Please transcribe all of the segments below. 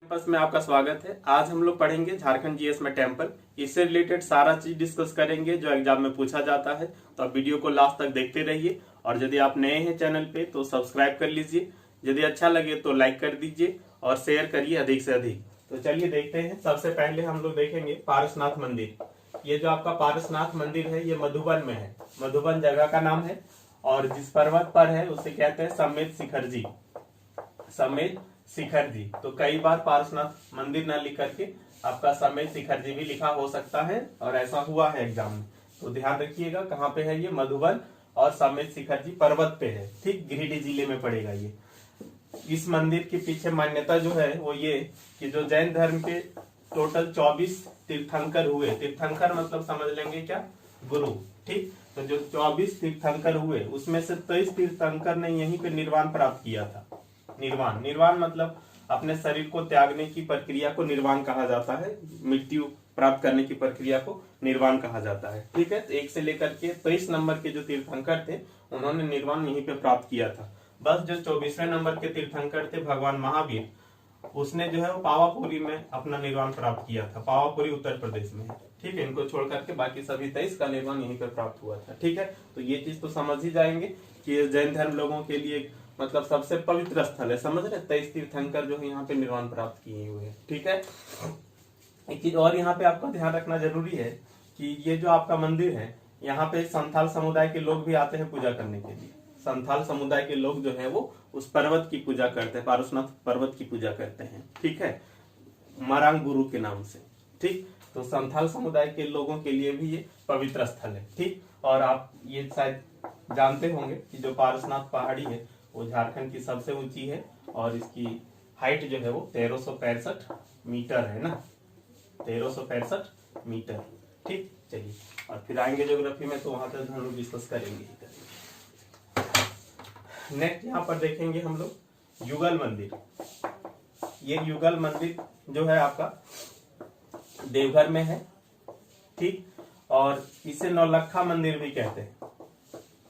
Campus में आपका स्वागत है। आज हम लोग पढ़ेंगे झारखंड जीएस में टेम्पल। इससे रिलेटेड सारा चीज डिस्कस करेंगे जो एग्जाम में पूछा जाता है। तो आप वीडियो को लास्ट तक देखते रहिए और यदि आप नए हैं चैनल पे तो सब्सक्राइब कर लीजिए। यदि अच्छा लगे तो लाइक कर दीजिए और शेयर करिए अधिक से अधिक। तो चलिए देखते हैं। सबसे पहले हम लोग देखेंगे पारसनाथ मंदिर। ये जो आपका पारसनाथ मंदिर है ये मधुबन में है। मधुबन जगह का नाम है और जिस पर्वत पर है उसे कहते हैं समेत शिखर जी। समेत शिखर जी। तो कई बार पारसनाथ मंदिर ना लिख करके आपका समेत शिखर जी भी लिखा हो सकता है और ऐसा हुआ है एग्जाम में। तो ध्यान रखिएगा कहाँ पे है ये, मधुबन और समेत शिखर जी पर्वत पे है। ठीक, गिरिडीह जिले में पड़ेगा ये। इस मंदिर के पीछे मान्यता जो है वो ये कि जो जैन धर्म के टोटल 24 तीर्थंकर हुए, तीर्थंकर मतलब समझ लेंगे क्या, गुरु। ठीक, तो जो 24 तीर्थंकर हुए उसमें से 23 तीर्थंकर ने यहीं पे निर्वाण प्राप्त किया था। निर्वाण मतलब अपने शरीर को त्यागने की प्रक्रिया को निर्वाण कहा जाता है। मृत्यु प्राप्त करने की प्रक्रिया को निर्वाण कहा जाता है। ठीक है, तो 1 से लेकर के 23 नंबर के जो तीर्थंकर थे उन्होंने निर्वाण यहीं पे प्राप्त किया था। बस जो 24वें नंबर के तीर्थंकर थे भगवान महावीर, उसने जो है वो पावापुरी में अपना निर्वाण प्राप्त किया था। पावापुरी उत्तर प्रदेश में है। ठीक है, इनको छोड़ करके बाकी सभी 23 का निर्वाण यहीं पे प्राप्त हुआ था। ठीक है, तो ये चीज तो समझ ही जाएंगे कि जैन धर्म लोगों के लिए मतलब सबसे पवित्र स्थल है। समझ रहे, 23 तीर्थंकर जो है यहाँ पे निर्वाण प्राप्त किए हुए हैं। ठीक है, एक चीज और यहाँ पे आपको ध्यान रखना जरूरी है कि ये जो आपका मंदिर है यहाँ पे संथाल समुदाय के लोग भी आते हैं पूजा करने के लिए। संथाल समुदाय के लोग जो है वो उस पर्वत की पूजा करते हैं, पारसनाथ पर्वत की पूजा करते हैं। ठीक है, मरांग गुरु के नाम से। ठीक, तो संथाल समुदाय के लोगों के लिए भी ये पवित्र स्थल है। ठीक, और आप ये शायद जानते होंगे कि जो पारसनाथ पहाड़ी है वो झारखंड की सबसे ऊंची है और इसकी हाइट जो है वो 1365 मीटर है ना, 1365 मीटर। ठीक, चलिए और फिर आएंगे ज्योग्राफी में तो वहां तक हम लोग डिस्कस करेंगे। नेक्स्ट यहाँ पर देखेंगे हम लोग युगल मंदिर। ये युगल मंदिर जो है आपका देवघर में है। ठीक, और इसे नौलखा मंदिर भी कहते हैं।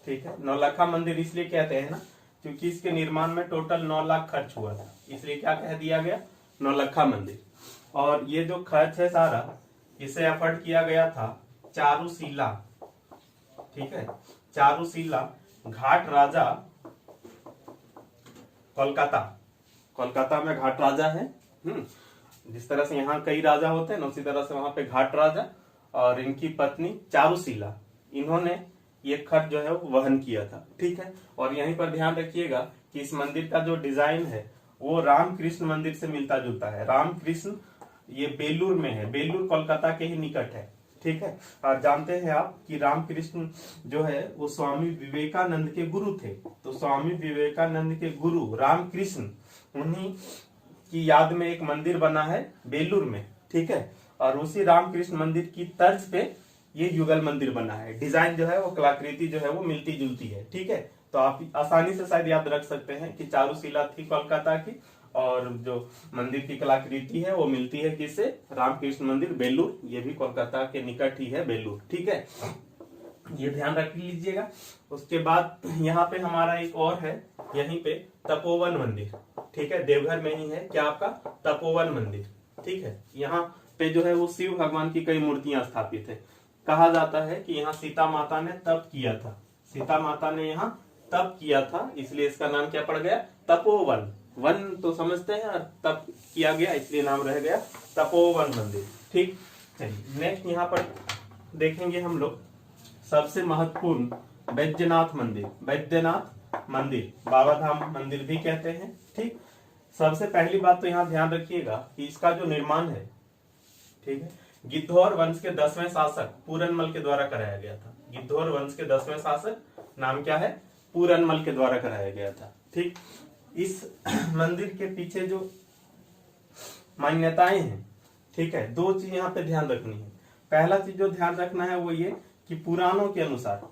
ठीक है, नौलखा मंदिर इसलिए कहते हैं ना क्योंकि इसके निर्माण में टोटल 9 लाख खर्च हुआ था, इसलिए क्या कह दिया गया, नौलखा मंदिर। और ये जो खर्च है सारा इसे एफर्ट किया गया था चारूशिला। ठीक है, चारूशिला घाट राजा कोलकाता में घाट राजा है। जिस तरह से यहाँ कई राजा होते हैं ना उसी तरह से वहां पे घाट राजा और इनकी पत्नी चारूशिला, इन्होंने ये खर्च जो है वो वहन किया था। ठीक है, और यहीं पर ध्यान रखिएगा कि इस मंदिर का जो डिजाइन है वो रामकृष्ण मंदिर से मिलता जुलता है। रामकृष्ण ये बेलूर में है, बेलूर कोलकाता के ही निकट है। ठीक है, और जानते हैं आप कि रामकृष्ण जो है वो स्वामी विवेकानंद के गुरु थे। तो स्वामी विवेकानंद के गुरु रामकृष्ण, उन्हीं की याद में एक मंदिर बना है बेलूर में। ठीक है, और उसी रामकृष्ण मंदिर की तर्ज पे ये युगल मंदिर बना है। डिजाइन जो है वो कलाकृति जो है वो मिलती जुलती है। ठीक है, तो आप आसानी से शायद याद रख सकते हैं कि चारूशिला थी कोलकाता की और जो मंदिर की कलाकृति है वो मिलती है किससे, रामकृष्ण मंदिर बेलूर, ये भी कोलकाता के निकट ही है बेलूर। ठीक है, ये ध्यान रख लीजिएगा। उसके बाद यहाँ पे हमारा एक और है, यहीं पे तपोवन मंदिर। ठीक है, देवघर में ही है क्या आपका तपोवन मंदिर। ठीक है, यहाँ पे जो है वो शिव भगवान की कई मूर्तियां स्थापित है। कहा जाता है कि यहाँ सीता माता ने तप किया था, सीता माता ने यहाँ तप किया था, इसलिए इसका नाम क्या पड़ गया, तपोवन। वन तो समझते हैं और तप किया गया इसलिए नाम रह गया तपोवन मंदिर। ठीक, चलिए नेक्स्ट यहाँ पर देखेंगे हम लोग सबसे महत्वपूर्ण बैद्यनाथ मंदिर। बैद्यनाथ मंदिर बाबा धाम मंदिर भी कहते हैं। ठीक, सबसे पहली बात तो यहाँ ध्यान रखिएगा कि इसका जो निर्माण है, ठीक है, गिद्धौर वंश के 10वें शासक पूरनमल के द्वारा कराया गया था। गिद्धौर वंश के 10वें शासक नाम क्या है, पूरनमल के द्वारा कराया गया था। ठीक, इस मंदिर के पीछे जो मान्यताएं हैं, ठीक है, 2 चीज यहाँ पे ध्यान रखनी है। पहला चीज जो ध्यान रखना है वो ये कि पुराणों के अनुसार,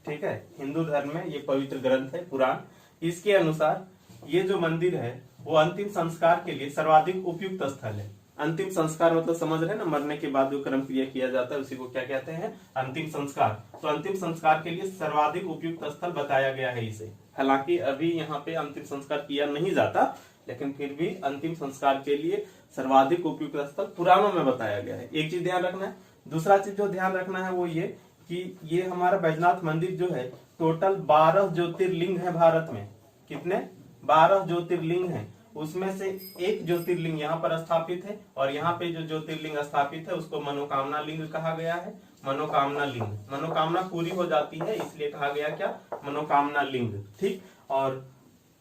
ठीक है, हिंदू धर्म में ये पवित्र ग्रंथ है पुराण, इसके अनुसार ये जो मंदिर है वो अंतिम संस्कार के लिए सर्वाधिक उपयुक्त स्थल है। अंतिम संस्कार मतलब समझ रहे हैं ना, मरने के बाद जो कर्म क्रिया किया जाता है उसी को क्या कहते हैं, अंतिम संस्कार। तो अंतिम संस्कार के लिए सर्वाधिक उपयुक्त स्थल बताया गया है इसे। हालांकि अभी यहाँ पे अंतिम संस्कार किया नहीं जाता, लेकिन फिर भी अंतिम संस्कार के लिए सर्वाधिक उपयुक्त स्थल पुराणों में बताया गया है। एक चीज ध्यान रखना है। दूसरा चीज जो ध्यान रखना है वो ये कि ये हमारा बैजनाथ मंदिर जो है टोटल 12 ज्योतिर्लिंग है भारत में। कितने? 12 ज्योतिर्लिंग है। उसमें से एक ज्योतिर्लिंग यहाँ पर स्थापित है और यहाँ पे जो ज्योतिर्लिंग स्थापित है उसको मनोकामना लिंग कहा गया है। मनोकामना लिंग, मनोकामना पूरी हो जाती है इसलिए कहा गया क्या? मनोकामना लिंग। ठीक। और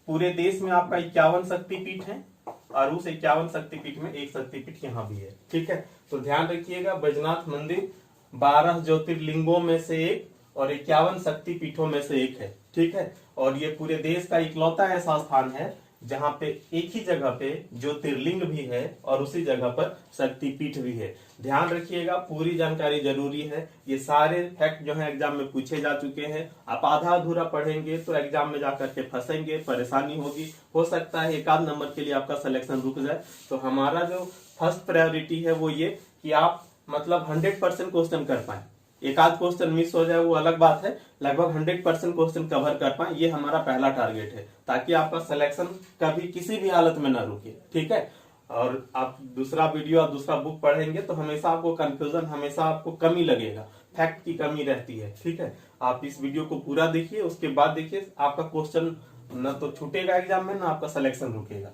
पूरे देश में आपका 51 शक्तिपीठ है और उस 51 शक्तिपीठ में एक शक्तिपीठ यहाँ भी है। ठीक है, तो ध्यान रखिएगा बैजनाथ मंदिर 12 ज्योतिर्लिंगों में से एक और 51 शक्तिपीठों में से एक है। ठीक है, और ये पूरे देश का इकलौता ऐसा स्थान है जहाँ पे एक ही जगह पे ज्योतिर्लिंग भी है और उसी जगह पर शक्तिपीठ भी है। ध्यान रखिएगा, पूरी जानकारी जरूरी है। ये सारे फैक्ट जो है एग्जाम में पूछे जा चुके हैं। आप आधा अधूरा पढ़ेंगे तो एग्जाम में जाकर के फंसेंगे, परेशानी होगी। हो सकता है एक आध नंबर के लिए आपका सिलेक्शन रुक जाए। तो हमारा जो फर्स्ट प्रायोरिटी है वो ये कि आप मतलब 100% क्वेश्चन कर पाए। एक आध क्वेश्चन मिस हो जाए वो अलग बात है, लगभग 100% क्वेश्चन कवर कर पाए, ये हमारा पहला टारगेट है, ताकि आपका सिलेक्शन कभी किसी भी हालत में ना रुके। ठीक है, और आप दूसरा वीडियो और दूसरा बुक पढ़ेंगे तो हमेशा आपको कंफ्यूजन, हमेशा आपको कमी लगेगा, फैक्ट की कमी रहती है। ठीक है, आप इस वीडियो को पूरा देखिए, उसके बाद देखिए आपका क्वेश्चन न तो छूटेगा एग्जाम में, ना आपका सिलेक्शन रुकेगा।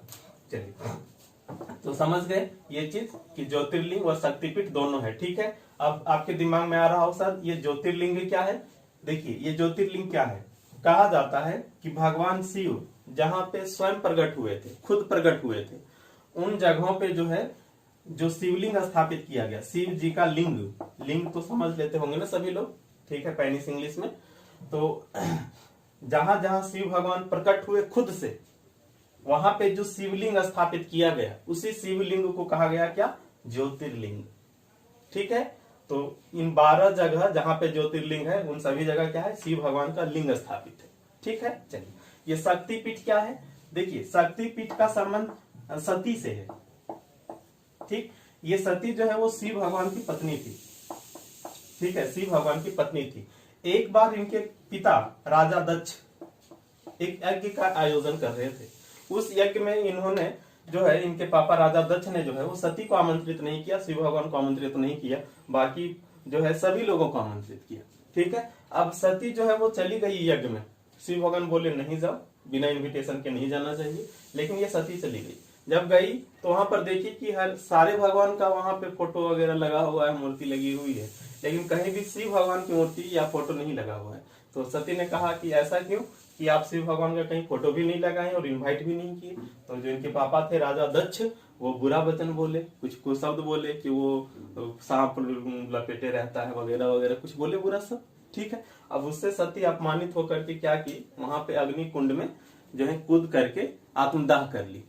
चलिए, तो समझ गए ये चीज कि ज्योतिर्लिंग और शक्तिपीठ दोनों है। ठीक है, अब आपके दिमाग में आ रहा हो सर ये ज्योतिर्लिंग क्या है। देखिए ये ज्योतिर्लिंग क्या है, कहा जाता है कि भगवान शिव जहाँ पे स्वयं प्रकट हुए थे, खुद प्रकट हुए थे, उन जगहों पे जो है जो शिवलिंग स्थापित किया गया, शिव जी का लिंग, लिंग तो समझ लेते होंगे ना सभी लोग। ठीक है, पैनिस इंग्लिश में। तो जहां जहां शिव भगवान प्रकट हुए खुद से, वहां पे जो शिवलिंग स्थापित किया गया उसी शिवलिंग को कहा गया क्या? ज्योतिर्लिंग। ठीक है, तो इन 12 जगह जहां पे ज्योतिर्लिंग है उन सभी जगह क्या है? शिव भगवान का लिंग स्थापित है। ठीक है, चलिए ये शक्तिपीठ क्या है? देखिए शक्तिपीठ का संबंध सती से है। ठीक, ये सती जो है वो शिव भगवान की पत्नी थी। ठीक है, शिव भगवान की पत्नी थी। एक बार इनके पिता राजा दक्ष एक यज्ञ का आयोजन कर रहे थे। उस यज्ञ में इन्होंने जो है, इनके पापा राजा दक्ष ने जो है वो सती को आमंत्रित नहीं किया, शिव भगवान को आमंत्रित नहीं किया, बाकी जो है सभी लोगों को आमंत्रित किया। ठीक है, अब सती जो है वो चली गई यज्ञ में। शिव भगवान बोले नहीं जाओ, बिना इन्विटेशन के नहीं जाना चाहिए, लेकिन ये सती चली गई। जब गई तो वहां पर देखी कि हर सारे भगवान का वहां पे फोटो वगैरह लगा हुआ है, मूर्ति लगी हुई है, लेकिन कहीं भी शिव भगवान की मूर्ति या फोटो नहीं लगा हुआ है। तो सती ने कहा कि ऐसा क्यों कि आप शिव भगवान का कहीं फोटो भी नहीं लगाए और इनवाइट भी नहीं किए। तो जो इनके पापा थे राजा दक्ष, वो बुरा वचन बोले, कुछ शब्द बोले कि वो सांप लपेटे रहता है वगैरह वगैरह, कुछ बोले बुरा सब। ठीक है, अब उससे सती अपमानित होकर के क्या की, वहां पे अग्नि कुंड में जो है कूद करके आत्मदाह कर ली।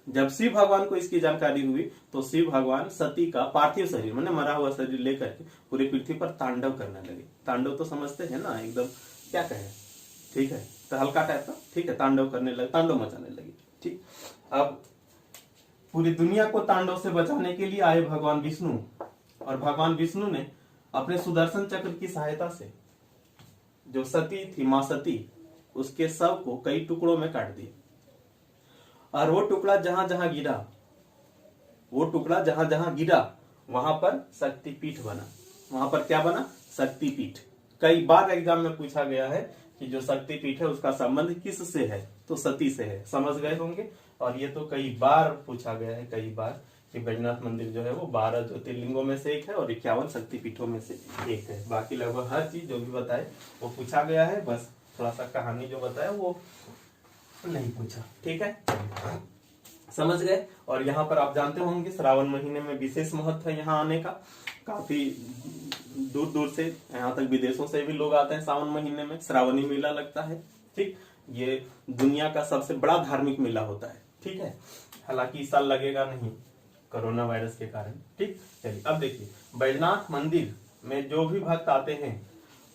जब शिव भगवान को इसकी जानकारी हुई तो शिव भगवान सती का पार्थिव शरीर, मैंने मरा हुआ शरीर लेकर के पूरी पृथ्वी पर तांडव करने लगे। तांडव तो समझते हैं ना, एकदम क्या कहें, ठीक है, तो हल्का टाइप का। ठीक है, तांडव करने लगे, तांडव मचाने लगे। ठीक, अब पूरी दुनिया को तांडव से बचाने के लिए आए भगवान विष्णु, और भगवान विष्णु ने अपने सुदर्शन चक्र की सहायता से जो सती थी, मां सती, उसके शव को कई टुकड़ों में काट दिया। और वो टुकड़ा जहां जहां गिरा, वो टुकड़ा जहां जहां गिरा वहां पर शक्तिपीठ बना। वहां पर क्या बना? शक्तिपीठ। कई बार एग्जाम में पूछा गया है कि जो शक्तिपीठ है उसका संबंध किस से है, तो सती से है। समझ गए होंगे। और ये तो कई बार पूछा गया है, कई बार, कि बैजनाथ मंदिर जो है वो 12 ज्योतिर्लिंगों में से एक है और 51 शक्तिपीठों में से एक है। बाकी लगभग हर चीज जो भी बताए वो पूछा गया है, बस थोड़ा सा कहानी जो बताया वो नहीं पूछा। ठीक है, समझ गए। और यहाँ पर आप जानते होंगे श्रावण महीने में विशेष महत्व है यहाँ आने का। काफी दूर दूर से, यहाँ तक विदेशों से भी लोग आते हैं सावन महीने में, श्रावणी मेला लगता है। ठीक, ये दुनिया का सबसे बड़ा धार्मिक मेला होता है। ठीक है, हालांकि इस साल लगेगा नहीं कोरोना वायरस के कारण। ठीक, चलिए अब देखिए बैजनाथ मंदिर में जो भी भक्त आते हैं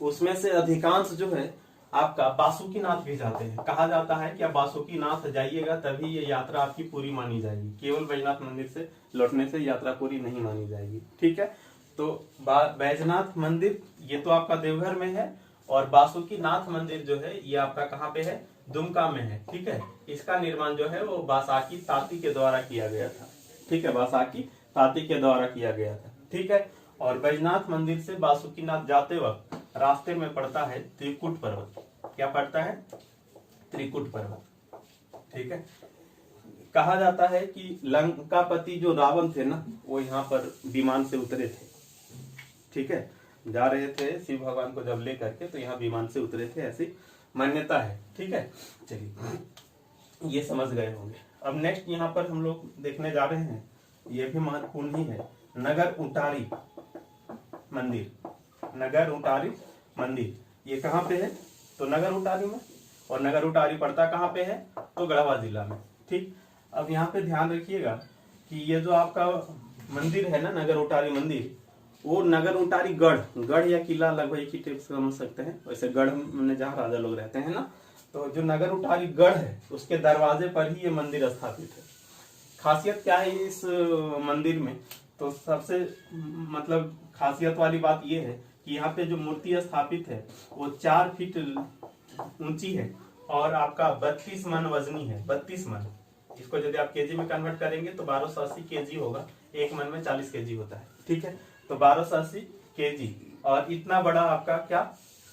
उसमें से अधिकांश जो है आपका बासुकीनाथ भी जाते हैं। कहा जाता है कि आप बासुकीनाथ जाइएगा तभी ये यात्रा आपकी पूरी मानी जाएगी, केवल बैजनाथ मंदिर से लौटने से यात्रा पूरी नहीं मानी जाएगी। ठीक है, तो बैजनाथ मंदिर ये तो आपका देवघर में है, और बासुकीनाथ मंदिर जो है ये आपका कहाँ पे है? दुमका में है। ठीक है, इसका निर्माण जो है वो बासाकी ताती के द्वारा किया गया था। ठीक है, बासाकी ताती के द्वारा किया गया था। ठीक है, और बैजनाथ मंदिर से बासुकीनाथ जाते वक्त रास्ते में पड़ता है त्रिकुट पर्वत। क्या पड़ता है? त्रिकुट पर्वत। ठीक है, कहा जाता है कि लंकापति जो रावण थे ना, वो यहाँ पर विमान से उतरे थे। ठीक है, जा रहे थे शिव भगवान को जब लेकर के, तो यहाँ विमान से उतरे थे, ऐसी मान्यता है। ठीक है, चलिए ये समझ गए होंगे। अब नेक्स्ट यहाँ पर हम लोग देखने जा रहे हैं, ये भी महत्वपूर्ण ही है, नगर उटारी मंदिर। नगर उटारी मंदिर ये कहाँ पे है? तो नगर उटारी में। और नगर उटारी पड़ता कहाँ पे है? तो गढ़वा जिला में। ठीक, अब यहाँ पे ध्यान रखिएगा कि ये जो आपका मंदिर है ना, नगर उटारी मंदिर, वो नगर उटारी गढ़ या किला लगभग एक ही टाइप से समझ सकते हैं। वैसे गढ़ में जहाँ राजा लोग रहते हैं ना, तो जो नगर उटारी गढ़ है उसके दरवाजे पर ही ये मंदिर स्थापित है। खासियत क्या है इस मंदिर में? तो सबसे मतलब खासियत वाली बात ये है कि यहाँ पे जो मूर्ति स्थापित है वो 4 फीट ऊंची है और आपका 32 मन वजनी है। 32 मन, इसको यदि आप केजी में कन्वर्ट करेंगे तो 1280 केजी होगा। एक मन में 40 केजी होता है। ठीक है, तो 1280 केजी, और इतना बड़ा आपका क्या,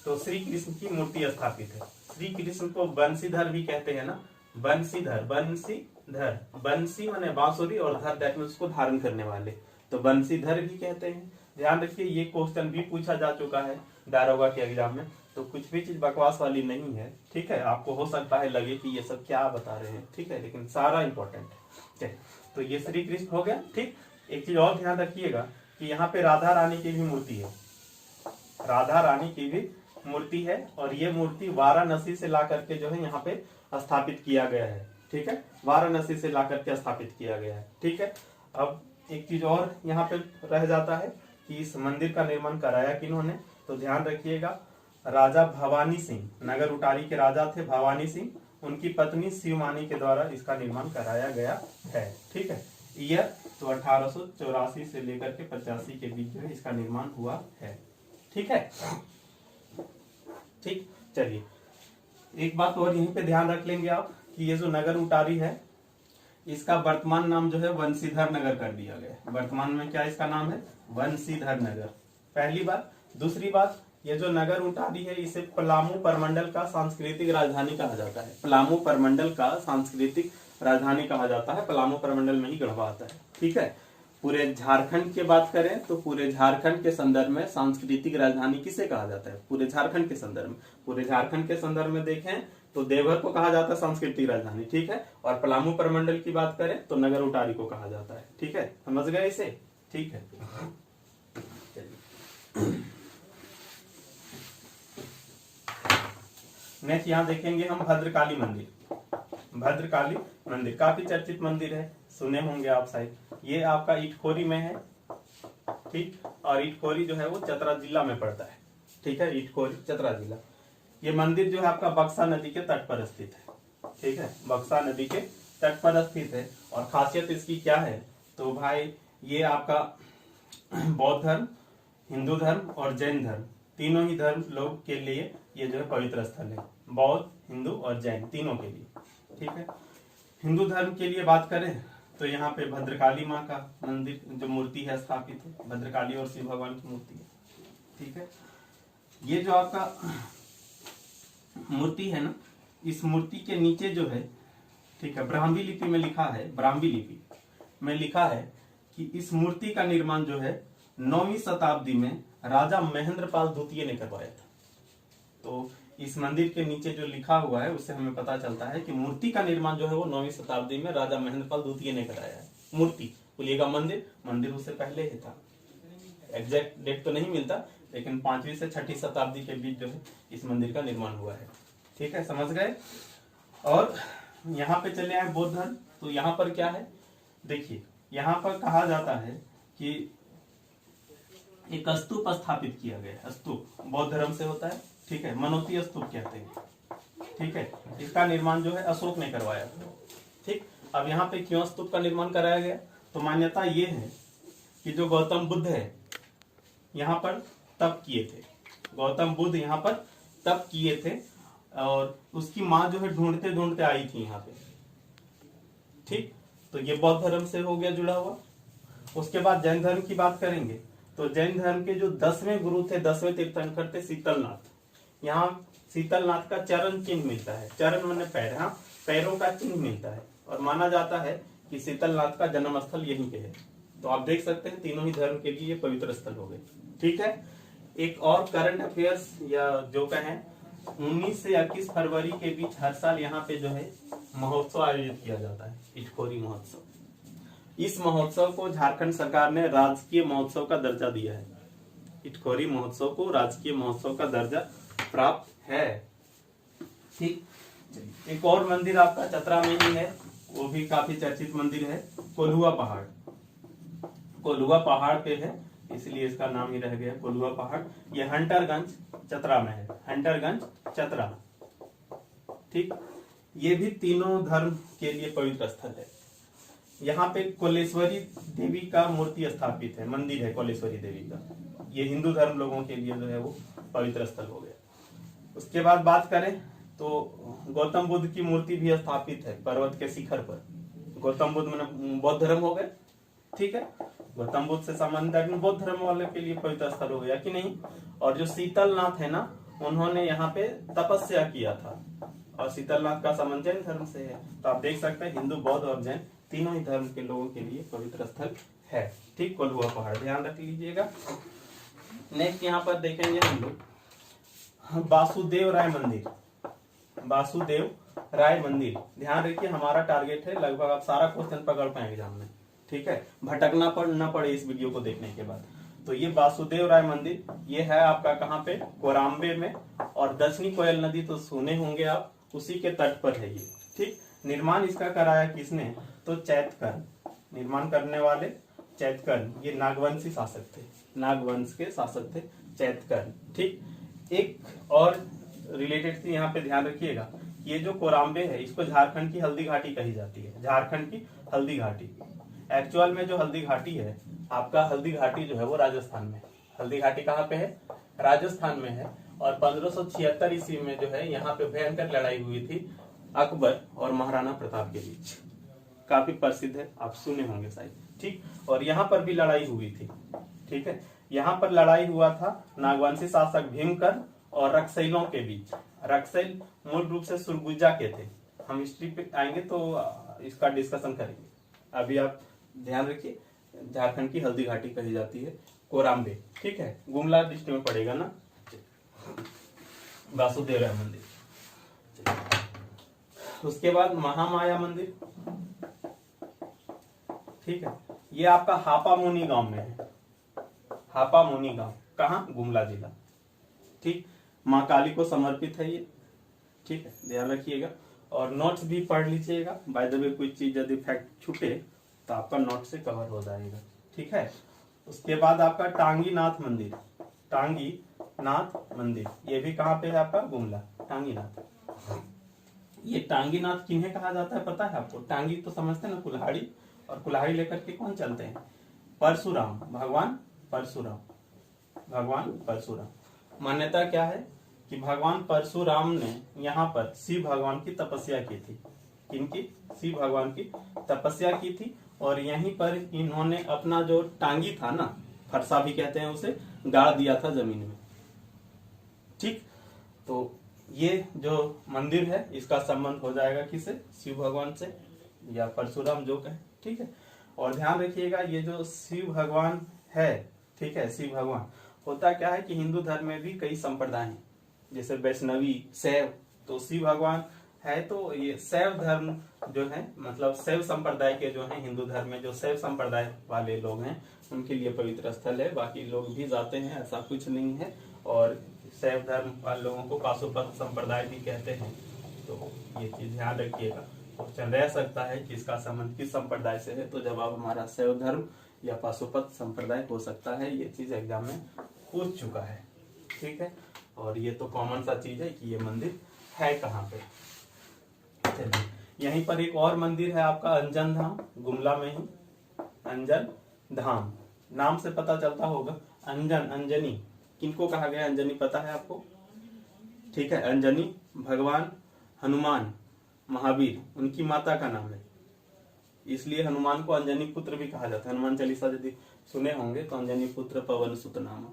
तो श्री कृष्ण की मूर्ति स्थापित है। श्री कृष्ण को बंसीधर भी कहते हैं ना, बंसीधर, बंसीधर, बंसी माने बांसुरी और धर दैट मींस उसको धारण करने वाले, तो बंसीधर भी कहते हैं। ध्यान रखिए, ये क्वेश्चन भी पूछा जा चुका है दारोगा के एग्जाम में, तो कुछ भी चीज बकवास वाली नहीं है। ठीक है, आपको हो सकता है लगे कि ये सब क्या बता रहे हैं, ठीक है, लेकिन सारा इंपॉर्टेंट है। तो ये श्री कृष्ण हो गया। ठीक, एक चीज और ध्यान रखिएगा कि यहाँ पे राधा रानी की भी मूर्ति है। राधा रानी की भी मूर्ति है, और ये मूर्ति वाराणसी से ला करके जो है यहाँ पे स्थापित किया गया है। ठीक है, वाराणसी से ला करके स्थापित किया गया है। ठीक है, अब एक चीज और यहाँ पे रह जाता है कि इस मंदिर का निर्माण कराया किन्होंने? तो ध्यान रखिएगा, राजा भवानी सिंह, नगर उटारी के राजा थे भवानी सिंह, उनकी पत्नी शिवमानी के द्वारा इसका निर्माण कराया गया है। ठीक है, ईयर तो 1884 से लेकर के 85 के बीच जो है इसका निर्माण हुआ है। ठीक है, ठीक, चलिए एक बात और यहीं पे ध्यान रख लेंगे आप कि ये जो नगर उटारी है इसका वर्तमान नाम जो है वंशीधर नगर कर दिया गया है। वर्तमान में क्या इसका नाम है? वंशीधर नगर, पहली बात। दूसरी बात, ये जो नगर उटारी है इसे पलामू परमंडल का सांस्कृतिक राजधानी कहा जाता है। पलामू परमंडल का सांस्कृतिक राजधानी कहा जाता है। पलामू परमंडल में ही गढ़वा आता है। ठीक है, पूरे झारखंड की बात करें तो पूरे झारखंड के संदर्भ में सांस्कृतिक राजधानी किसे कहा जाता है? पूरे झारखंड के संदर्भ में। पूरे झारखंड के संदर्भ में देखें तो देवघर को कहा जाता है सांस्कृतिक राजधानी। ठीक है, और पलामू परमंडल की बात करें तो नगर उटारी को कहा जाता है। ठीक है, समझ गए इसे? ठीक है, नेक्स्ट यहाँ देखेंगे हम भद्रकाली मंदिर। भद्रकाली मंदिर काफी चर्चित मंदिर है, सुने होंगे आप शायद। ये आपका इटखोरी में है। ठीक, और इटखोरी जो है वो चतरा जिला में पड़ता है। ठीक है, इटखोरी चतरा जिला। ये मंदिर जो है आपका बक्सा नदी के तट पर स्थित है। ठीक है, बक्सा नदी के तट पर स्थित है। और खासियत इसकी क्या है? तो भाई ये आपका बौद्ध धर्म, हिंदू धर्म और जैन धर्म, तीनों ही धर्म लोग के लिए ये जो है पवित्र स्थल है। बौद्ध, हिंदू और जैन तीनों के लिए। ठीक है, हिंदू धर्म के लिए बात करें तो यहाँ पे भद्रकाली माँ का मंदिर जो मूर्ति है स्थापित है। भद्रकाली और शिव भगवान की मूर्ति है। ठीक है, ये जो आपका मूर्ति है ना, इस मूर्ति के नीचे जो है, ठीक है, ब्राह्मी लिपि में लिखा है, ब्राह्मी लिपि में लिखा है कि इस मूर्ति का निर्माण जो है 9वीं शताब्दी में राजा महेंद्रपाल द्वितीय ने करवाया था। तो इस मंदिर के नीचे जो लिखा हुआ है उससे हमें पता चलता है कि मूर्ति का निर्माण जो है वो 9वीं शताब्दी में राजा महेंद्रपाल द्वितीय ने कराया है। मूर्ति बोलिएगा, मंदिर उससे पहले ही था। एग्जैक्ट डेट तो नहीं मिलता, लेकिन 5वीं से 6ठी शताब्दी के बीच जो है इस मंदिर का निर्माण हुआ है। ठीक है, समझ गए? और यहाँ पे चले आए बौद्ध धर्म। तो यहाँ पर क्या है, देखिए यहाँ पर कहा जाता है कि एक स्तूप स्थापित किया गया है। स्तूप बौद्ध धर्म से होता है। ठीक है, मनोती स्तूप कहते हैं। ठीक है, इसका निर्माण जो है अशोक ने करवाया। ठीक, अब यहाँ पे क्यों स्तूप का निर्माण कराया गया? तो मान्यता ये है कि जो गौतम बुद्ध है यहाँ पर तप किए थे। गौतम बुद्ध यहाँ पर तप किए थे और उसकी माँ जो है ढूंढते ढूंढते आई थी यहाँ पे। ठीक, तो ये बौद्ध धर्म से हो गया जुड़ा हुआ। उसके बाद जैन धर्म की बात करेंगे तो जैन धर्म के जो 10वें गुरु थे, 10वें तीर्थंकर थे शीतलनाथ। यहाँ शीतलनाथ का चरण चिन्ह मिलता है, चरण माने पैर, हाँ पैरों का चिन्ह मिलता है और माना जाता है कि शीतलनाथ का जन्म स्थल यहीं पे है। तो आप देख सकते हैं तीनों ही धर्म के लिए ये पवित्र स्थल हो गए। ठीक है, एक और करंट अफेयर्स या जो कहें 19 से 21 फरवरी के बीच हर साल यहाँ पे जो है महोत्सव आयोजित किया जाता है, इटखोरी महोत्सव। इस महोत्सव को झारखंड सरकार ने राजकीय महोत्सव का दर्जा दिया है। इटखोरी महोत्सव को राजकीय महोत्सव का दर्जा प्राप्त है। ठीक, एक और मंदिर आपका चतरा में ही है, वो भी काफी चर्चित मंदिर है, कोल्हुआ पहाड़। कोल्हुआ पहाड़ पे है इसलिए इसका नाम ही रह गया कोल्हुआ पहाड़। ये हंटरगंज चतरा में है, हंटरगंज चतरा। ठीक, ये भी तीनों धर्म के लिए पवित्र स्थल है। यहाँ पे कोलेश्वरी देवी का मूर्ति स्थापित है, मंदिर है कोलेश्वरी देवी का। ये हिंदू धर्म लोगों के लिए जो है वो पवित्र स्थल हो गया। उसके बाद बात करें तो गौतम बुद्ध की मूर्ति भी स्थापित है पर्वत के शिखर पर। गौतम बुद्ध में बौद्ध धर्म हो गए। ठीक है, गौतम बुद्ध से संबंध बौद्ध धर्म वाले के लिए पवित्र स्थल हो गया कि नहीं। और जो शीतलनाथ है ना, उन्होंने यहाँ पे तपस्या किया था और शीतलनाथ का संबंध जैन धर्म से है। तो आप देख सकते हैं हिंदू, बौद्ध और जैन तीनों ही धर्म के लोगों के लिए पवित्र स्थल है। ठीक, कोल्हुआ पहाड़ ध्यान रख लीजिएगा। नेक्स्ट यहाँ पर देखेंगे हम लोग वासुदेव राय मंदिर। वासुदेव राय मंदिर, ध्यान रखिए हमारा टारगेट है लगभग आप सारा क्वेश्चन पकड़ पाएंगे एग्जाम में। ठीक है, भटकना न पड़े इस वीडियो को देखने के बाद। तो ये वासुदेव राय मंदिर ये है आपका कहाँ पे, कोराम्बे में। और दक्षिणी कोयल नदी तो सुने होंगे आप, उसी के तट पर है ये। ठीक, निर्माण इसका कराया किसने, तो चैतकर्ण। निर्माण करने वाले चैतकर्ण, ये नागवंशी शासक थे, नागवंश के शासक थे चैतकर्ण। ठीक, एक और रिलेटेड थी यहाँ पे ध्यान रखिएगा, ये जो कोराम्बे है इसको झारखंड की हल्दी घाटी कही जाती है, झारखंड की हल्दी घाटी। एक्चुअल में जो हल्दी घाटी है आपका, हल्दी घाटी जो है वो राजस्थान में। हल्दी घाटी कहाँ पे है, राजस्थान में है। और 1576 ईस्वी में जो है यहाँ पे भयंकर लड़ाई हुई थी अकबर और महाराणा प्रताप के बीच, काफी प्रसिद्ध है, आप सुने होंगे शायद। ठीक, और यहाँ पर भी लड़ाई हुई थी। ठीक है, यहाँ पर लड़ाई हुआ था नागवंशी शासक भीमकर और रक्सैलों के बीच। रक्सैल मूल रूप से सुरगुजा के थे, हम हिस्ट्री पे आएंगे तो इसका डिस्कशन करेंगे। अभी आप ध्यान रखिए झारखंड की हल्दी घाटी कही जाती है कोराम्बे। ठीक है, गुमला डिस्ट्रिक्ट में पड़ेगा ना। वासुदेव राय मंदिर। उसके बाद महामाया मंदिर। ठीक है, ये आपका हापामुनी गांव में है, हापामुनी गांव, कहाँ, गुमला जिला। ठीक, माँ काली को समर्पित है ये। ठीक है, ध्यान रखिएगा और नोट्स भी पढ़ लीजिएगा। बाय द वे कोई चीज यदि फैक्ट छूटे तो आपका नोट से कवर हो जाएगा। ठीक है, उसके बाद आपका टांगी नाथ मंदिर। टांगी नाथ मंदिर ये भी कहाँ पे है आपका, गुमला, टांगी नाथ। ये टांगी नाथ किन्हें कहा जाता है पता है आपको, टांगी तो समझते हैं ना कुल्हाड़ी, और कुल्हाड़ी लेकर के कौन चलते हैं, परशुराम, भगवान परशुराम, भगवान परशुराम। मान्यता क्या है कि भगवान परशुराम ने यहाँ पर शिव भगवान की तपस्या की थी। किनकी, शिव भगवान की तपस्या की थी और यहीं पर इन्होंने अपना जो टांगी था ना, फरसा भी कहते हैं उसे, गाड़ दिया था जमीन में। ठीक, तो ये जो मंदिर है इसका संबंध हो जाएगा किसे, शिव भगवान से या परशुराम जो कहे। ठीक है, और ध्यान रखिएगा ये जो शिव भगवान है, ठीक है, शिव भगवान होता क्या है कि हिंदू धर्म में भी कई संप्रदाय हैं, जैसे वैष्णवी, शैव, तो शिव भगवान है। तो ये शैव धर्म जो है, मतलब शैव संप्रदाय के जो है, हिंदू धर्म में जो शैव संप्रदाय वाले लोग हैं उनके लिए पवित्र स्थल है। बाकी लोग भी जाते हैं, ऐसा कुछ नहीं है। और शैव धर्म वाले लोगों को पाशुपत संप्रदाय भी कहते हैं। तो ये चीज ध्यान रखिएगा। क्वेश्चन रह सकता है कि इसका संबंध किस संप्रदाय से है, तो जवाब हमारा शैव धर्म या पाशुपत संप्रदाय हो सकता है। ये चीज एग्जाम में पूछ चुका है। ठीक है, और ये तो कॉमन सा चीज है कि ये मंदिर है कहाँ पे। चलिए, यहीं पर एक और मंदिर है आपका अंजन धाम, गुमला में ही अंजन धाम, नाम से पता चलता होगा। अंजन, अंजनी किनको कहा गया, अंजनी पता है आपको। ठीक है, अंजनी भगवान हनुमान महावीर उनकी माता का नाम है, इसलिए हनुमान को अंजनी पुत्र भी कहा जाता है। हनुमान चालीसा यदि सुने होंगे तो अंजनी पुत्र पवन सुत नाम,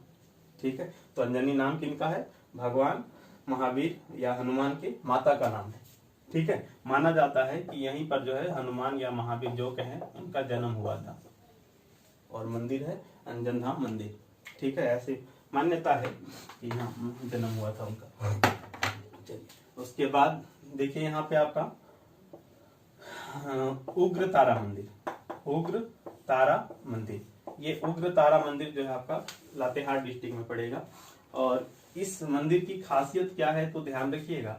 ठीक है। तो अंजनी नाम किनका है? भगवान महावीर या हनुमान की माता का नाम है, ठीक है। माना जाता है कि यहीं पर जो है हनुमान या महावीर जो कहें उनका जन्म हुआ था, और मंदिर है अंजन धाम मंदिर, ठीक है। ऐसी मान्यता है कि यहाँ जन्म हुआ था उनका। चलिए उसके बाद देखिए यहाँ पे आपका उग्र तारा मंदिर, उग्र तारा मंदिर। ये उग्र तारा मंदिर जो है आपका लातेहार डिस्ट्रिक्ट में पड़ेगा। और इस मंदिर की खासियत क्या है तो ध्यान रखिएगा,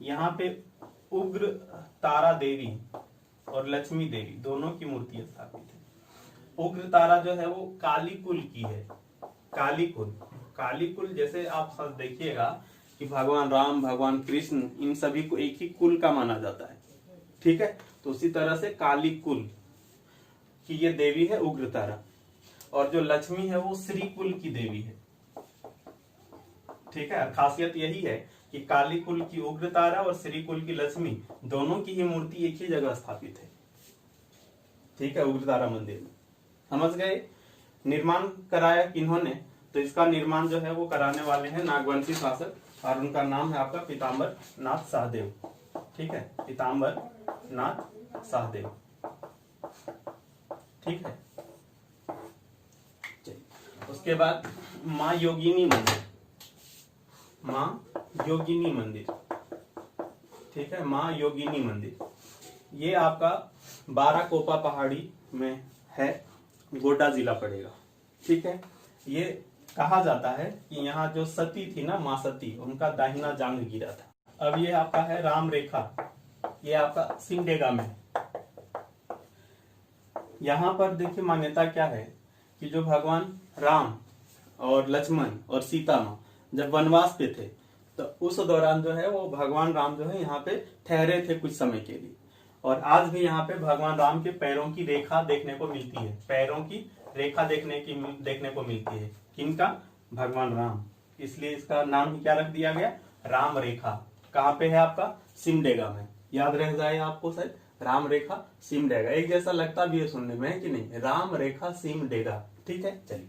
यहाँ पे उग्र तारा देवी और लक्ष्मी देवी दोनों की मूर्ति स्थापित है। उग्र तारा जो है वो काली कुल की है, काली कुल। काली कुल जैसे आप देखिएगा कि भगवान राम, भगवान कृष्ण, इन सभी को एक ही कुल का माना जाता है, ठीक है। तो उसी तरह से काली कुल की ये देवी है उग्र तारा, और जो लक्ष्मी है वो श्री कुल की देवी है, ठीक है। खासियत यही है कि काली कुल की उग्र तारा और श्री कुल की लक्ष्मी दोनों की ही मूर्ति एक ही जगह स्थापित है, ठीक है, उग्र तारा मंदिर में। समझ गए? निर्माण कराया किन्होंने? तो इसका निर्माण जो है वो कराने वाले हैं नागवंशी शासक, और उनका नाम है आपका पीताम्बर नाथ शाहदेव, ठीक है, पीताम्बर नाथ शाहदेव, ठीक है। उसके बाद माँ योगिनी मंदिर, माँ योगिनी मंदिर, ठीक है, माँ योगिनी मंदिर। ये आपका बाराकोपा पहाड़ी में है, गोड्डा जिला पड़ेगा, ठीक है। ये कहा जाता है कि यहाँ जो सती थी ना, माँ सती, उनका दाहिना जांग गिरा था। अब ये आपका है राम रेखा, ये आपका सिमडेगा में। यहाँ पर देखिए मान्यता क्या है कि जो भगवान राम और लक्ष्मण और सीता माँ जब वनवास पे थे तो उस दौरान जो है वो भगवान राम जो है यहाँ पे ठहरे थे कुछ समय के लिए। और आज भी यहाँ पे भगवान राम के पैरों की रेखा देखने को मिलती है, पैरों की रेखा देखने को मिलती है। किनका? भगवान राम। इसलिए इसका नाम ही क्या रख दिया गया? राम रेखा। कहाँ पे है आपका? सिमडेगा में। याद रह जाए आपको शायद, राम रेखा सिमडेगा, एक जैसा लगता भी है सुनने में, है कि नहीं? राम रेखा सिमडेगा, ठीक है। चलिए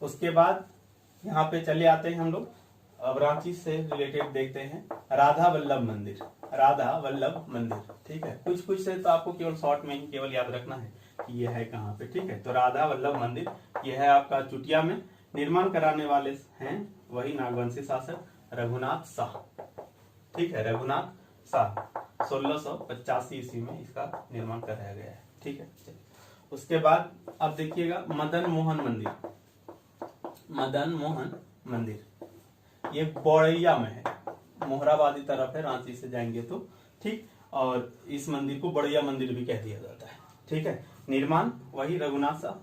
उसके बाद यहाँ पे चले आते हैं हम लोग, अब रांची से रिलेटेड देखते हैं राधा वल्लभ मंदिर, राधा वल्लभ मंदिर, ठीक है। कुछ कुछ से तो आपको केवल शॉर्ट में ही केवल याद रखना है कि ये है कहाँ पे, ठीक है। तो राधा वल्लभ मंदिर ये है आपका चुटिया में। निर्माण कराने वाले हैं वही नागवंशी शासक रघुनाथ शाह, ठीक है, रघुनाथ शाह। 1685 ईस्वी में इसका निर्माण कराया गया है, ठीक है। उसके बाद अब देखिएगा मदन मोहन मंदिर, मदन मोहन मंदिर ये बोड़ैया में है, मोहराबादी तरफ है, रांची से जाएंगे तो, ठीक। और इस मंदिर को बोड़ैया मंदिर भी कह दिया जाता है, ठीक है। निर्माण वही रघुनाथ शाह,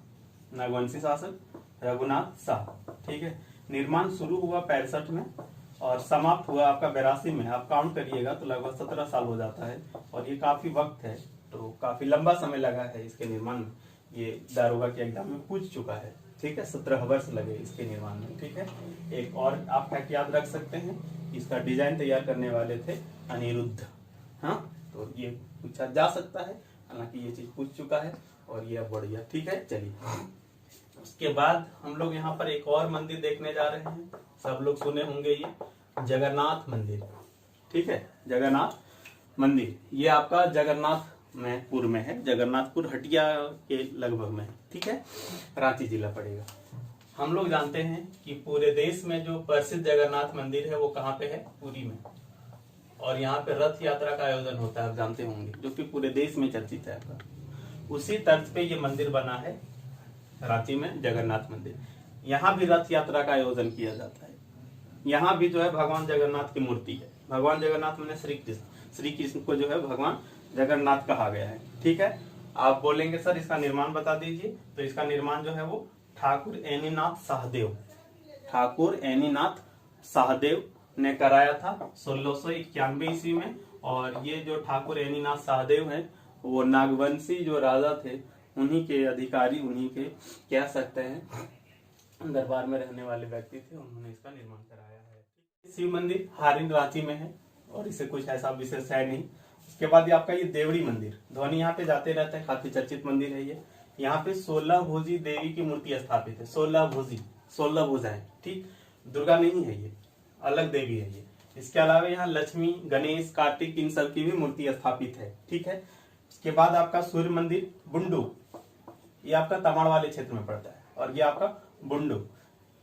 नागवंशी शासक रघुनाथ शाह, ठीक है। निर्माण शुरू हुआ 65 में और समाप्त हुआ आपका 82 में। आप काउंट करिएगा तो लगभग 17 साल हो जाता है, और ये काफी वक्त है, तो काफी लंबा समय लगा है इसके निर्माण में। ये दारोगा के एग्जाम में पूछ चुका है, ठीक है। 17 वर्ष लगे इसके निर्माण में, ठीक है। एक और आप फैक्ट याद रख सकते हैं, इसका डिजाइन तैयार करने वाले थे अनिरुद्ध, हाँ, तो ये पूछा जा सकता है, हालांकि ये चीज पूछ चुका है, और ये अब बढ़िया, ठीक है। चलिए उसके बाद हम लोग यहाँ पर एक और मंदिर देखने जा रहे हैं, सब लोग सुने होंगे, ये जगन्नाथ मंदिर, ठीक है, जगन्नाथ मंदिर। ये आपका जगन्नाथपुर में है, जगन्नाथपुर हटिया के लगभग में, ठीक है, रांची जिला पड़ेगा। हम लोग जानते हैं कि पूरे देश में जो प्रसिद्ध जगन्नाथ मंदिर है वो कहाँ पे है? पुरी में। और यहाँ पे रथ यात्रा का आयोजन होता है, आप जानते होंगे, जो कि पूरे देश में चर्चित है आपका। उसी तर्ज पे ये मंदिर बना है रांची में, जगन्नाथ मंदिर। यहाँ भी रथ यात्रा का आयोजन किया जाता है। यहाँ भी जो है भगवान जगन्नाथ की मूर्ति है। भगवान जगन्नाथ मैंने श्री कृष्ण को जो है भगवान जगन्नाथ कहा गया है, ठीक है। आप बोलेंगे सर इसका निर्माण बता दीजिए, तो इसका निर्माण जो है वो ठाकुर ऐनीनाथ शाहदेव, ठाकुर ऐनीनाथ शाहदेव ने कराया था 1691 ईस्वी में। और ये जो ठाकुर ऐनीनाथ शाहदेव है वो नागवंशी जो राजा थे उन्हीं के अधिकारी, उन्हीं के कह सकते हैं दरबार में रहने वाले व्यक्ति थे, उन्होंने इसका निर्माण कराया है। शिव मंदिर हारिन रांची में है, और इसे कुछ ऐसा विशेष है नहीं। उसके बाद ये आपका ये देवड़ी मंदिर, ध्वनि यहाँ पे जाते रहते हैं, काफी चर्चित मंदिर है ये। यहाँ पे 16 भुजी देवी की मूर्ति स्थापित है, 16 भुजी, 16 भुजाएं, ठीक। दुर्गा नहीं है ये, अलग देवी है ये। इसके अलावा यहाँ लक्ष्मी, गणेश, कार्तिक, इन सब की भी मूर्ति स्थापित है, ठीक है। इसके बाद आपका सूर्य मंदिर बुंडू, ये आपका तमाड़ वाले क्षेत्र में पड़ता है, और ये आपका बुंडू।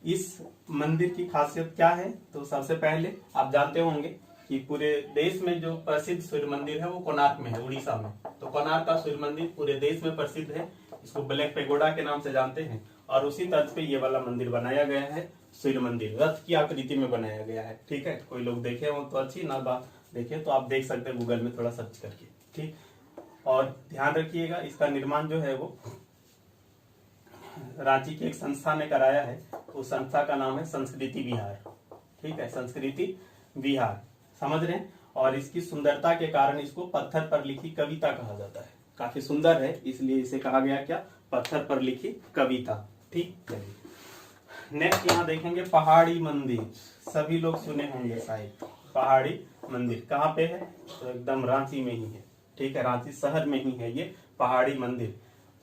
इस मंदिर की खासियत क्या है, तो सबसे पहले आप जानते होंगे कि पूरे देश में जो प्रसिद्ध सूर्य मंदिर है वो कोणार्क में है, उड़ीसा में। तो कोणार्क का सूर्य मंदिर पूरे देश में प्रसिद्ध है, इसको ब्लैक पेगोडा के नाम से जानते हैं। और उसी तर्ज पे ये वाला मंदिर बनाया गया है, सूर्य मंदिर रथ की आकृति में बनाया गया है, ठीक है। कोई लोग देखे हो तो अच्छी, ना बात देखे तो आप देख सकते हैं गूगल में थोड़ा सर्च करके, ठीक। और ध्यान रखिएगा इसका निर्माण जो है वो रांची की एक संस्था ने कराया है, उस संस्था का नाम है संस्कृति विहार, ठीक है, संस्कृति विहार, समझ रहे हैं। और इसकी सुंदरता के कारण इसको पत्थर पर लिखी कविता कहा जाता है, काफी सुंदर है इसलिए इसे कहा गया क्या, पत्थर पर लिखी कविता, ठीक। चलिए नेक्स्ट यहाँ देखेंगे पहाड़ी मंदिर, सभी लोग सुने होंगे शायद। पहाड़ी मंदिर कहाँ पे है, तो एकदम रांची में ही है, ठीक है, रांची शहर में ही है ये पहाड़ी मंदिर।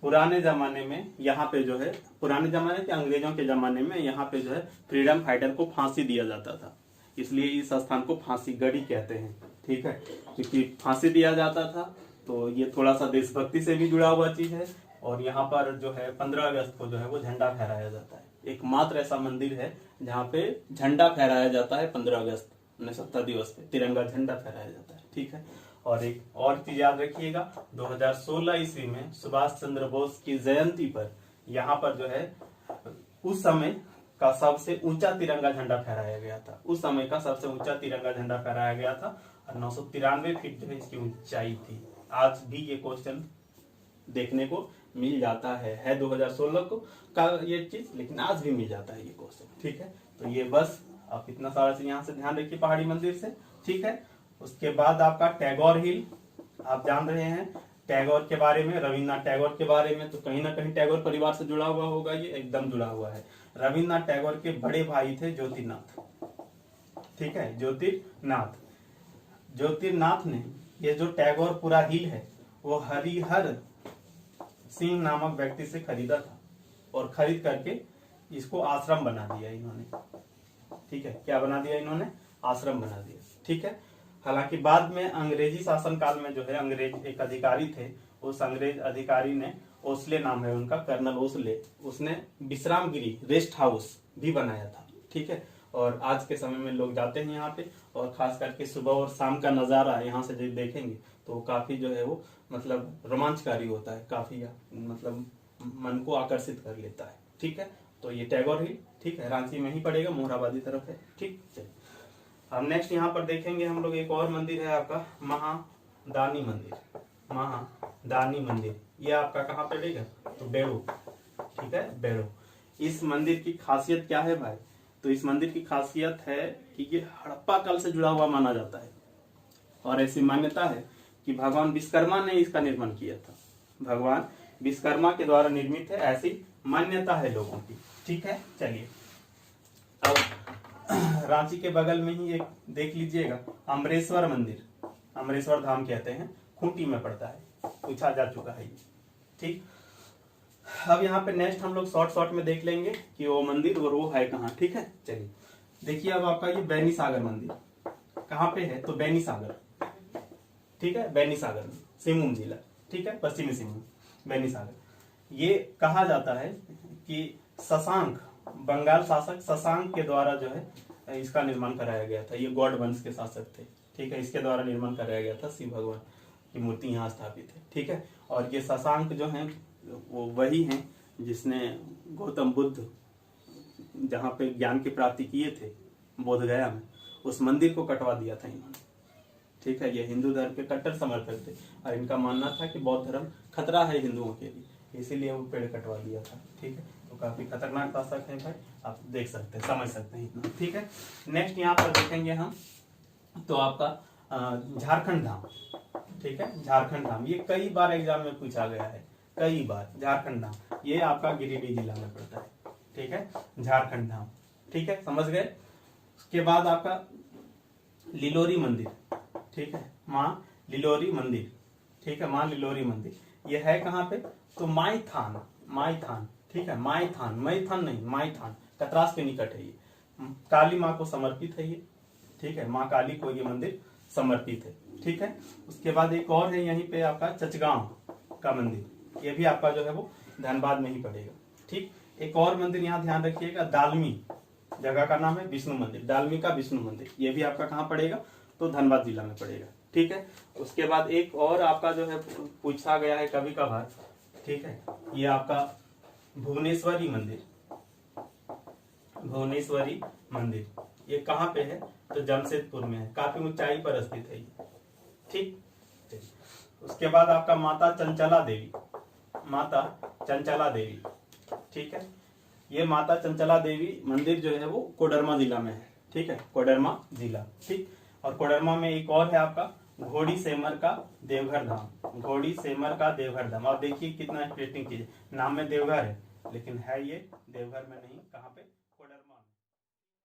पुराने जमाने में यहाँ पे जो है, पुराने जमाने के अंग्रेजों के जमाने में यहाँ पे जो है फ्रीडम फाइटर को फांसी दिया जाता था, इसलिए इस स्थान को फांसी गढ़ी कहते हैं, ठीक है। क्योंकि फांसी दिया जाता था तो ये थोड़ा सा देशभक्ति से भी जुड़ा हुआ चीज है। और यहाँ पर जो है 15 अगस्त को जो है वो झंडा फहराया जाता है, एकमात्र ऐसा मंदिर है जहाँ पे झंडा फहराया जाता है 15 अगस्त 1970 दिवस पे तिरंगा झंडा फहराया जाता है, ठीक है। और एक और चीज याद रखिएगा, 2016 ईस्वी में सुभाष चंद्र बोस की जयंती पर यहाँ पर जो है उस समय का सबसे ऊंचा तिरंगा झंडा फहराया गया था, उस समय का सबसे ऊंचा तिरंगा झंडा फहराया गया था, और 993 फीट जो है इसकी ऊंचाई थी। आज भी ये क्वेश्चन देखने को मिल जाता है 2016 को का ये चीज, लेकिन आज भी मिल जाता है ये क्वेश्चन, ठीक है। तो ये बस आप इतना सारा चीज यहाँ से ध्यान रखिए पहाड़ी मंदिर से, ठीक है। उसके बाद आपका टैगोर हिल, आप जान रहे हैं टैगोर के बारे में, रविन्द्रनाथ टैगोर के बारे में, तो कहीं ना कहीं टैगोर परिवार से जुड़ा हुआ होगा, ये एकदम जुड़ा हुआ है। रविन्द्रनाथ टैगोर के बड़े भाई थे ज्योतिर्नाथ, ठीक है, ज्योतिर्नाथ। ज्योतिर्नाथ ने ये जो टैगोरपुरा हिल है वो हरिहर सिंह नामक व्यक्ति से खरीदा था, और खरीद करके इसको आश्रम बना दिया इन्होंने, ठीक है। क्या बना दिया इन्होंने, आश्रम बना दिया, ठीक है। हालांकि बाद में अंग्रेजी शासन काल में जो है अंग्रेज एक अधिकारी थे, उस अंग्रेज अधिकारी ने, ओसले नाम है उनका, कर्नल ओसले, उसने विश्राम गृह रेस्ट हाउस भी बनाया था, ठीक है। और आज के समय में लोग जाते हैं यहाँ पे, और खास करके सुबह और शाम का नजारा यहाँ से जब देखेंगे तो काफी जो है वो मतलब रोमांचकारी होता है, काफी मतलब मन को आकर्षित कर लेता है, ठीक है। तो ये टैगोर हिल, ठीक है, रांची में ही पड़ेगा, मोरहाबादी तरफ है, ठीक। चलिए अब नेक्स्ट यहाँ पर देखेंगे हम लोग एक और मंदिर है आपका महादानी मंदिर, महादानी मंदिर, ये आपका कहाँ पड़ेगा, तो बेड़ो, ठीक है, बेड़ो। इस मंदिर की खासियत क्या है भाई, तो इस मंदिर की खासियत है कि ये हड़प्पा काल से जुड़ा हुआ माना जाता है, और ऐसी मान्यता है कि भगवान विश्वकर्मा ने इसका निर्माण किया था, भगवान विश्वकर्मा के द्वारा निर्मित है, ऐसी मान्यता है लोगों की, ठीक है। चलिए अब रांची के बगल में ही एक देख लीजिएगा अमरेश्वर मंदिर, अमरेश्वर धाम कहते हैं, खूंटी में पड़ता है, पूछा जा चुका है ये, ठीक। अब यहाँ पे नेक्स्ट हम लोग शॉर्ट में देख लेंगे कि वो मंदिर और वो है कहाँ, ठीक है। चलिए देखिए अब आपका ये बैनी सागर मंदिर कहाँ पे है, तो बैनी सागर, ठीक है, बैनी सागर में, सिंहभूम जिला, ठीक है, पश्चिमी सिंहभूम, बैनी सागर। ये कहा जाता है कि शशांक, बंगाल शासक शशांक के द्वारा जो है इसका निर्माण कराया गया था, ये गौड़ वंश के शासक थे, ठीक है, इसके द्वारा निर्माण कराया गया था, शिव भगवान की मूर्ति यहाँ स्थापित है, ठीक है। और ये शशांक जो है वो वही हैं जिसने गौतम बुद्ध जहाँ पे ज्ञान की प्राप्ति किए थे बोधगया में, उस मंदिर को कटवा दिया था इन्होंने, ठीक है। ये हिंदू धर्म के कट्टर समर्थक थे, और इनका मानना था कि बौद्ध धर्म खतरा है हिंदुओं के लिए, इसीलिए वो पेड़ कटवा दिया था, ठीक है। तो काफी खतरनाक शासक है भाई, आप देख सकते हैं, समझ सकते हैं इतना, ठीक है। नेक्स्ट यहाँ पर देखेंगे हम तो आपका झारखंड धाम, ठीक है, झारखंड धाम, ये कई बार एग्जाम में पूछा गया है, कई बार। झारखंड धाम ये आपका गिरिडीह जिला में पड़ता है, ठीक है, झारखंड धाम, ठीक है, समझ गए। उसके बाद आपका लिलोरी मंदिर, ठीक है, माँ लिलोरी मंदिर, ठीक है, माँ लिलोरी मंदिर। ये है कहाँ पे? तो माईथान, माईथान, ठीक है, माईथान, मैथान नहीं, माईथान, कतरास के निकट है ये। काली माँ को समर्पित है ये, ठीक है, माँ काली को ये मंदिर समर्पित है, ठीक है। उसके बाद एक और है यहीं पे आपका चचगांव का मंदिर, ये भी आपका जो है वो धनबाद में ही पड़ेगा, ठीक। एक और मंदिर यहाँ ध्यान रखिएगा, दालमी, जगह का नाम है विष्णु मंदिर, दालमी का विष्णु मंदिर, ये भी आपका कहाँ पड़ेगा? तो धनबाद जिला में पड़ेगा, ठीक है। उसके बाद एक और आपका जो है पूछा गया है कभी कभार, ठीक है, ये आपका भुवनेश्वरी मंदिर, भुवनेश्वरी मंदिर, ये कहाँ पे है? तो जमशेदपुर में है, काफी ऊंचाई पर स्थित है ये, ठीक। उसके बाद आपका माता चंचला देवी, माता चंचला देवी, ठीक है, ये माता चंचला देवी मंदिर जो है वो कोडरमा जिला में है, ठीक है, कोडरमा जिला, ठीक। और कोडरमा में एक और है आपका घोड़ी सेमर का देवघर धाम, घोड़ी सेमर का देवघर धाम। आप देखिए कितना इंटरेस्टिंग चीज है, नाम में देवघर है लेकिन है ये देवघर में नहीं, कहाँ पे?